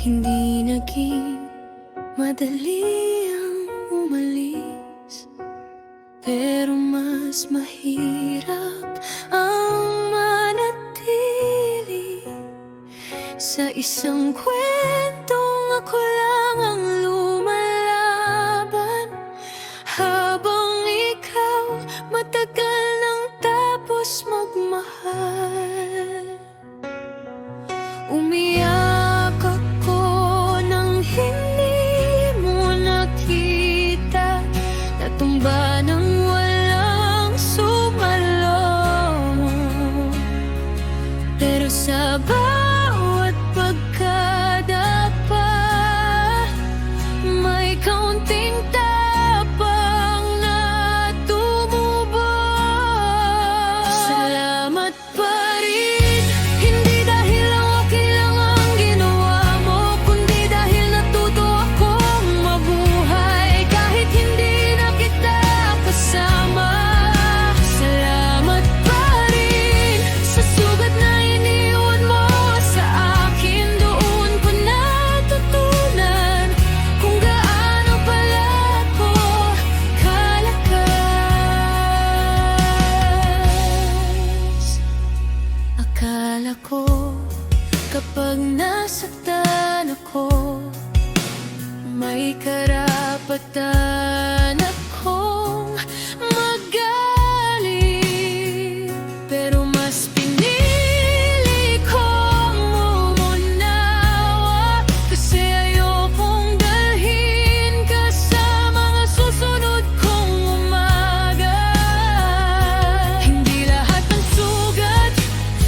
Hindi naging madali ang umalis, pero mas mahirap ang manatili sa isang kwentong ako lang ang lumalaban, habang ikaw matagal nang tapos magmahal. Umiyak ako nang hindi mo nakita, natumba nang walang sumalo. Pero sa bawat pagkadapa, may kaunting tapang na tumubog. Salamat pa rin, hindi dahil lang okay lang ang ginawa mo, kundi dahil natuto akong mabuhay kahit hindi na kita kasama. Salamat pa rin sa sugat na iniwan mo sa akin, doon ko natutunan kung gaano pala ako kalakas. Akala ko kapag nasaktan ako, may karapatan akong magaling, pero mas pinili kong umunawa, kasi ayokong dalhin ka sa mga susunod kong umaga. Hindi lahat ng sugat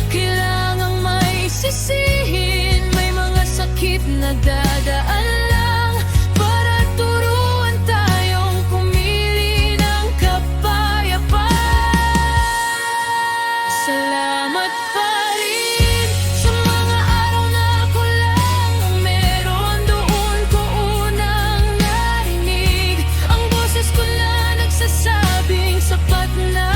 kailangang may sisihin, may mga sakit na dadaan lang para turuan tayong pumili ng kapayapaan. Salamat pa rin sa mga araw na ako lang meron, doon ko unang narinig ang boses ko na nagsasabing sapat na.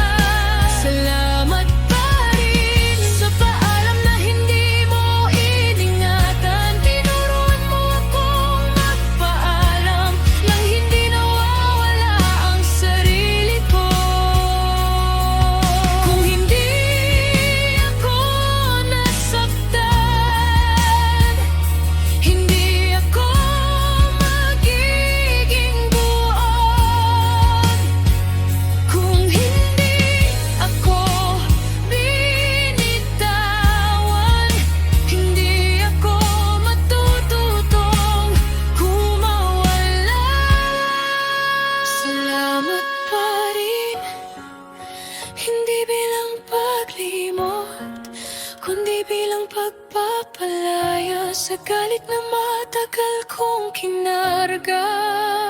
Salamat pa rin sa paalam na hindi mo iningatan, tinuruan mo akong magpaalam nang hindi nawawala ang sarili ko. Kung hindi ako nasaktan, hindi ako magiging buod. Kung hindi ako binitawan, hindi ako matututong kumawala. Salamat pa rin, hindi bilang paglimot, kundi bilang pagpapalaya sa galit na matagal kong kinarga.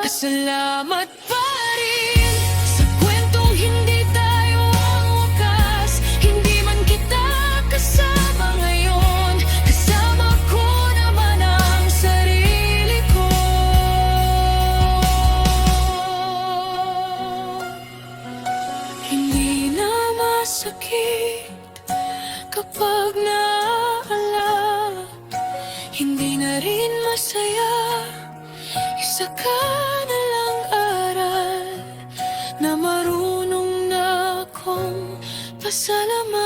Salamat pa rin sa kwentong hindi tayo ang wakas, hindi man kita kasama ngayon, kasama ko naman ang sarili ko. Hindi na masakit kapag naaalala, hindi na rin masaya, isa ka na lang aral na marunong na akong pasalamatan.